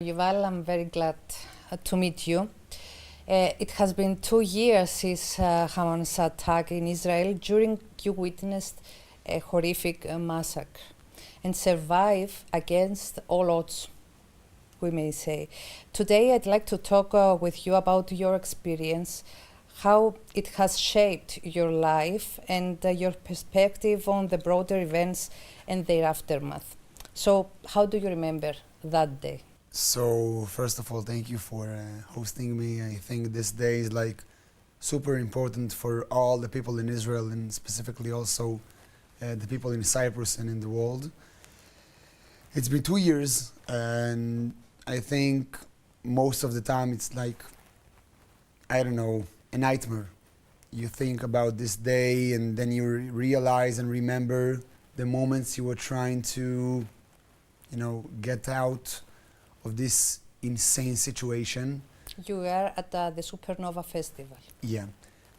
Yuval, I'm very glad to meet you. It has been 2 years since Hamas attack in Israel, during you witnessed a horrific massacre and survived against all odds, we may say. Today I'd like to talk with you about your experience, how it has shaped your life and your perspective on the broader events and their aftermath. So how do you remember that day? So first of all, thank you for hosting me. I think this day is like super important for all the people in Israel and specifically also the people in Cyprus and in the world. It's been 2 years and I think most of the time it's like, I don't know, a nightmare. You think about this day and then you realize and remember the moments you were trying to, get out of this insane situation. You were at the Supernova Festival. Yeah.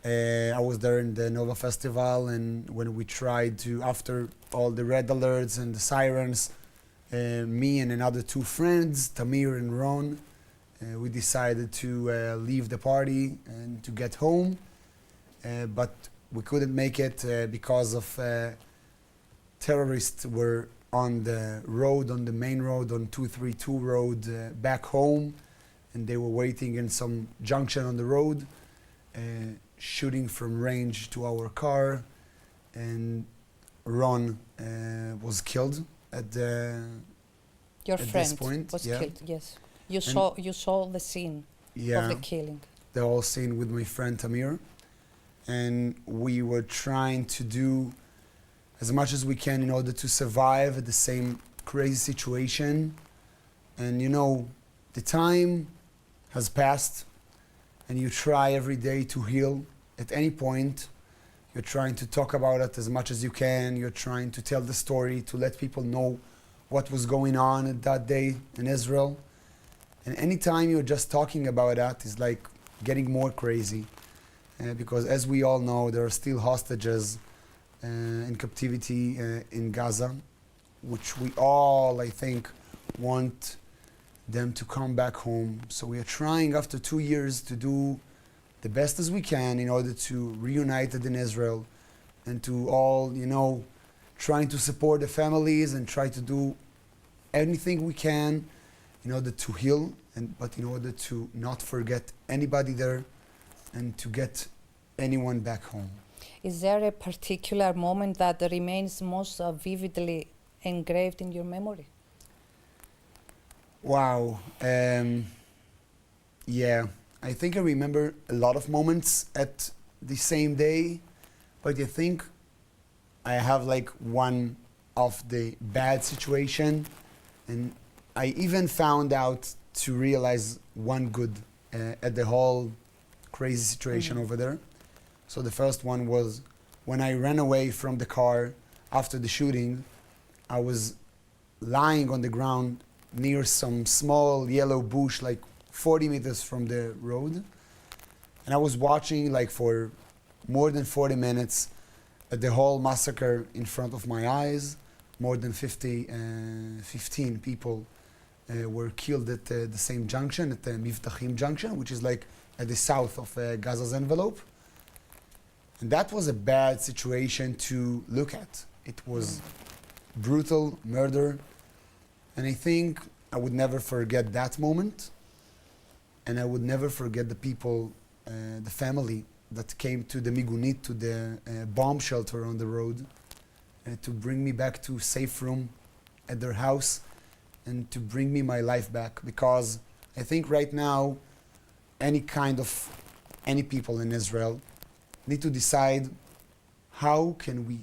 I was there in the Nova Festival, and when we tried to, after all the red alerts and the sirens, me and another 2 friends, Tamir and Ron, we decided to leave the party and to get home, but we couldn't make it because of terrorists were on the road, on the main road, on 232 road back home, and they were waiting in some junction on the road, shooting from range to our car, and Ron was killed at Your friend this point. was Yeah. killed, yes. You saw the scene of the killing. The whole scene with my friend Tamir, and we were trying to do as much as we can in order to survive at the same crazy situation. And the time has passed and you try every day to heal. At any point, you're trying to talk about it as much as you can. You're trying to tell the story, to let people know what was going on at that day in Israel. And anytime you're just talking about that is like getting more crazy. Because as we all know, there are still hostages in captivity in Gaza, which we all, I think, want them to come back home. So we are trying after 2 years to do the best as we can in order to reunite it in Israel and to all, trying to support the families and try to do anything we can in order to heal, but in order to not forget anybody there and to get anyone back home. Is there a particular moment that remains most vividly engraved in your memory? Wow. Yeah, I think I remember a lot of moments at the same day, but I think I have like one of the bad situation, and I even found out to realize one good at the whole crazy situation over there. So the first one was when I ran away from the car after the shooting. I was lying on the ground near some small yellow bush like 40 meters from the road, and I was watching like for more than 40 minutes at the whole massacre in front of my eyes. More than 15 people were killed at the same junction, at the Miftachim junction, which is like at the south of Gaza's envelope. And that was a bad situation to look at. It was brutal murder. And I think I would never forget that moment. And I would never forget the people, the family that came to the Migunit, to the bomb shelter on the road, to bring me back to safe room at their house and to bring me my life back. Because I think right now, any people in Israel need to decide how can we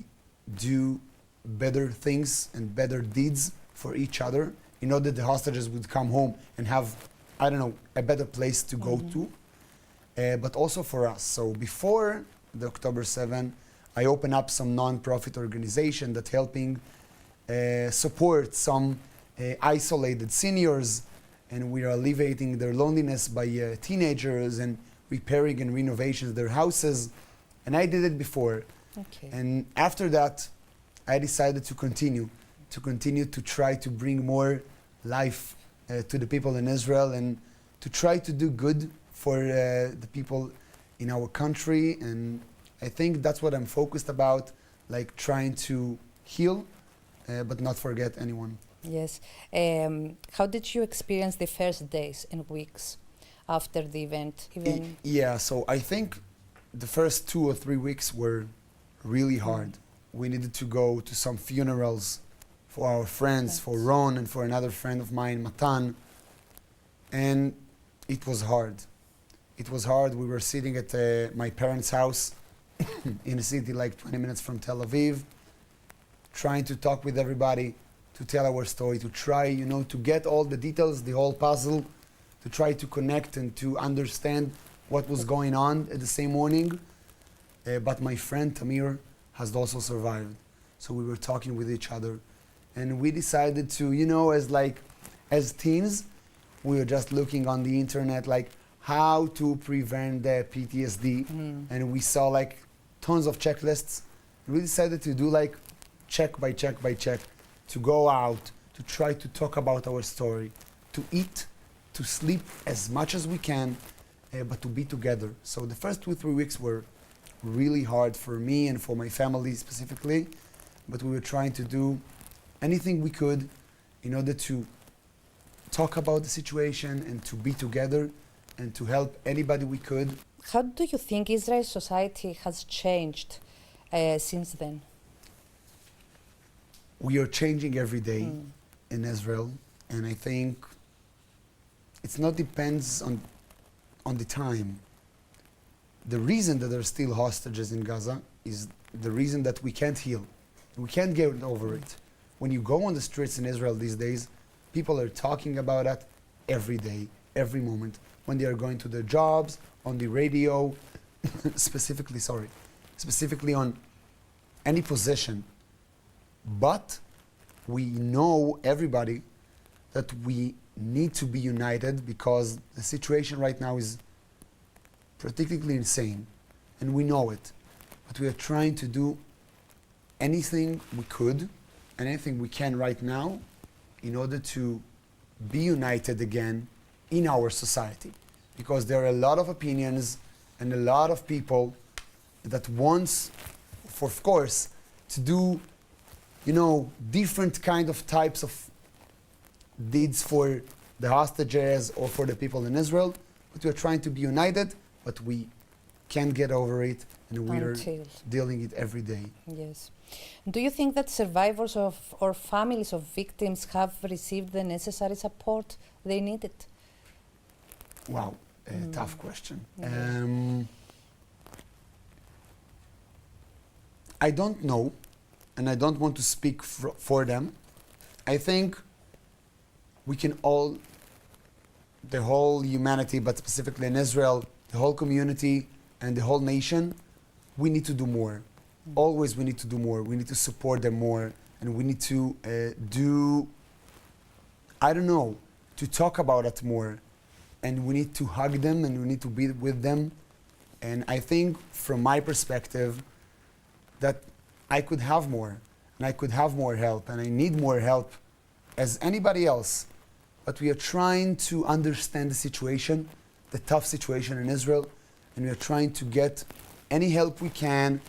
do better things and better deeds for each other in order the hostages would come home and have, a better place to go to, but also for us. So before the October 7, I opened up some non-profit organization that helping support some isolated seniors, and we are alleviating their loneliness by teenagers and repairing and renovations their houses. And I did it before. Okay. And after that, I decided to continue to try to bring more life to the people in Israel and to try to do good for the people in our country. And I think that's what I'm focused about, like trying to heal, but not forget anyone. Yes. How did you experience the first days and weeks after the event? Yeah, so I think the first 2 or 3 weeks were really hard. We needed to go to some funerals for our friends, for Ron and for another friend of mine, Matan. And it was hard. It was hard. We were sitting at my parents' house in a city like 20 minutes from Tel Aviv, trying to talk with everybody, to tell our story, to try, to get all the details, the whole puzzle, to try to connect and to understand what was going on at the same morning. But my friend Tamir has also survived. So we were talking with each other. And we decided to, as teens, we were just looking on the internet, like how to prevent the PTSD. And we saw like tons of checklists. We decided to do like check by check by check, to go out, to try to talk about our story, to eat, to sleep as much as we can, but to be together. So the first 2-3 weeks were really hard for me and for my family specifically, but we were trying to do anything we could in order to talk about the situation and to be together and to help anybody we could. How do you think Israel's society has changed since then? We are changing every day in Israel, and I think it's not depends on the time. The reason that there are still hostages in Gaza is the reason that we can't heal. We can't get over it. When you go on the streets in Israel these days, people are talking about that every day, every moment. When they are going to their jobs, on the radio, specifically on any position. But we know, everybody, that we need to be united because the situation right now is particularly insane, and we know it. But we are trying to do anything we could and anything we can right now in order to be united again in our society. Because there are a lot of opinions and a lot of people that wants, of course, to do, different kind of types of deeds for the hostages or for the people in Israel. But we are trying to be united, but we can't get over it, and we are dealing it every day. Yes. Do you think that survivors of or families of victims have received the necessary support they needed? Wow, tough question. I don't know, and I don't want to speak for them. I think we can all, the whole humanity, but specifically in Israel, the whole community and the whole nation, we need to do more. Always we need to do more. We need to support them more, and we need to to talk about it more. And we need to hug them, and we need to be with them. And I think from my perspective that I could have more, and I could have more help, and I need more help as anybody else. But we are trying to understand the situation, the tough situation in Israel, and we are trying to get any help we can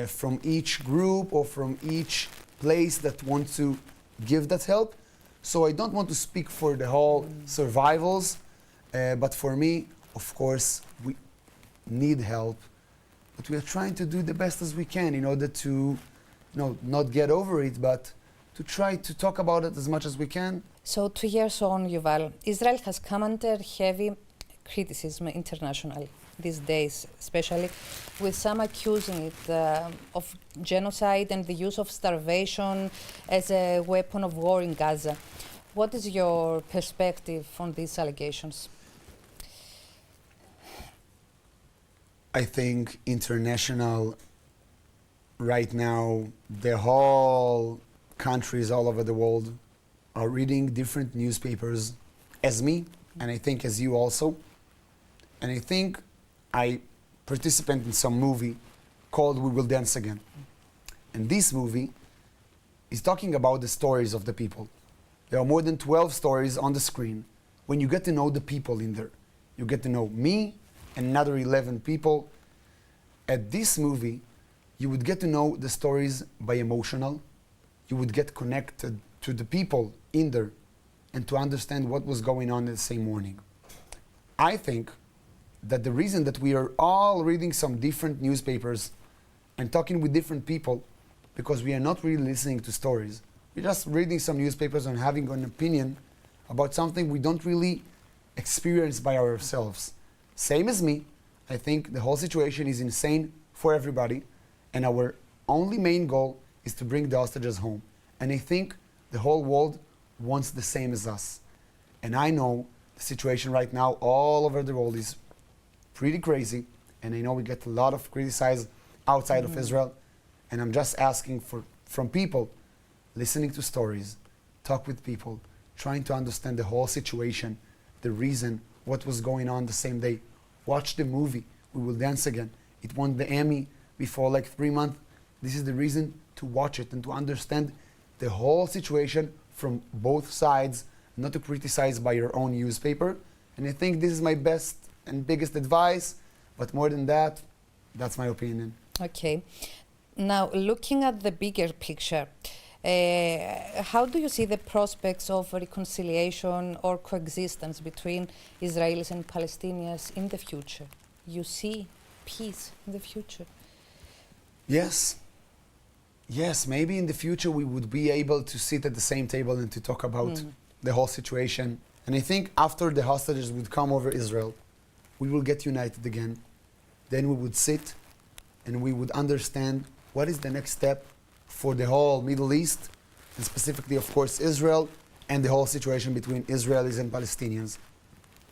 from each group or from each place that wants to give that help. So I don't want to speak for the whole survivals, but for me, of course, we need help. But we are trying to do the best as we can in order to, not get over it, but to try to talk about it as much as we can. So 2 years on, Yuval, Israel has come under heavy criticism internationally these days, especially with some accusing it of genocide and the use of starvation as a weapon of war in Gaza. What is your perspective on these allegations? I think international, right now, the whole countries all over the world are reading different newspapers as me, and I think as you also. And I think I participate in some movie called We Will Dance Again. And this movie is talking about the stories of the people. There are more than 12 stories on the screen. When you get to know the people in there, you get to know me and another 11 people. At this movie, you would get to know the stories by emotional. You would get connected to the people in there and to understand what was going on the same morning. I think that the reason that we are all reading some different newspapers and talking with different people, because we are not really listening to stories. We're just reading some newspapers and having an opinion about something we don't really experience by ourselves. Same as me, I think the whole situation is insane for everybody, and our only main goal is to bring the hostages home. And I think the whole world wants the same as us. And I know the situation right now all over the world is pretty crazy, and I know we get a lot of criticize outside of Israel, and I'm just asking from people, listening to stories, talk with people, trying to understand the whole situation, the reason, what was going on the same day. Watch the movie, We Will Dance Again. It won the Emmy before like 3 months. This is the reason to watch it and to understand the whole situation from both sides, not to criticize by your own newspaper. And I think this is my best and biggest advice, but more than that, that's my opinion. Okay. Now, looking at the bigger picture, how do you see the prospects of reconciliation or coexistence between Israelis and Palestinians in the future? You see peace in the future? Yes. Yes, maybe in the future we would be able to sit at the same table and to talk about the whole situation. And I think after the hostages would come over Israel, we will get united again. Then we would sit and we would understand what is the next step for the whole Middle East, and specifically, of course, Israel, and the whole situation between Israelis and Palestinians.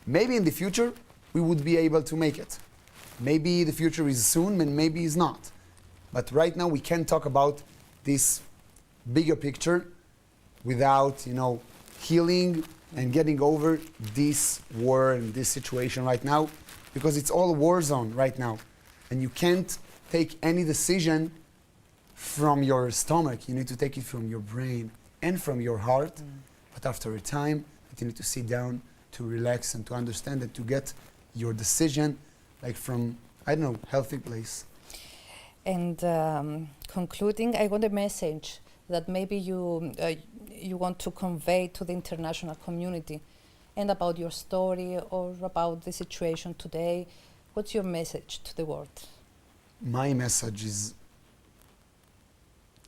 Maybe in the future, we would be able to make it. Maybe the future is soon, and maybe it's not. But right now, we can't talk about this bigger picture without, healing and getting over this war and this situation right now, because it's all a war zone right now. And you can't take any decision from your stomach. You need to take it from your brain and from your heart. But after a time, you need to sit down, to relax and to understand and to get your decision like from, healthy place. And concluding, I want a message that maybe you want to convey to the international community, and about your story or about the situation today. What's your message to the world? My message is,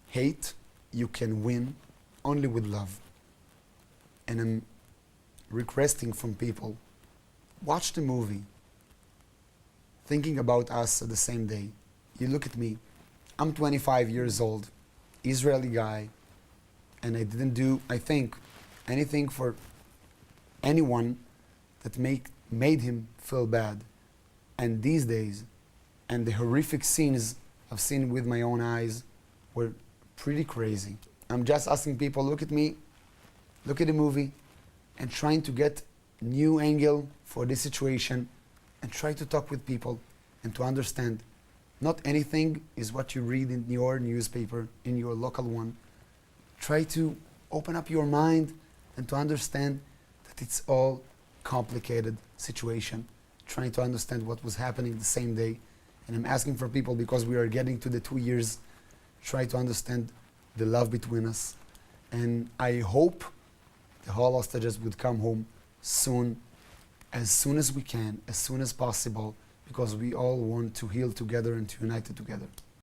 hate you can win only with love. And I'm requesting from people, watch the movie, thinking about us at the same day. You look at me, I'm 25 years old, Israeli guy, and I didn't do, I think, anything for anyone that made him feel bad. And these days, and the horrific scenes I've seen with my own eyes were pretty crazy. I'm just asking people, look at me, look at the movie, and trying to get new angle for this situation, and try to talk with people and to understand not anything is what you read in your newspaper, in your local one. Try to open up your mind and to understand that it's all complicated situation. Trying to understand what was happening the same day. And I'm asking for people, because we are getting to the 2 years, try to understand the love between us. And I hope the whole hostages would come home soon as we can, as soon as possible, because we all want to heal together and to unite together.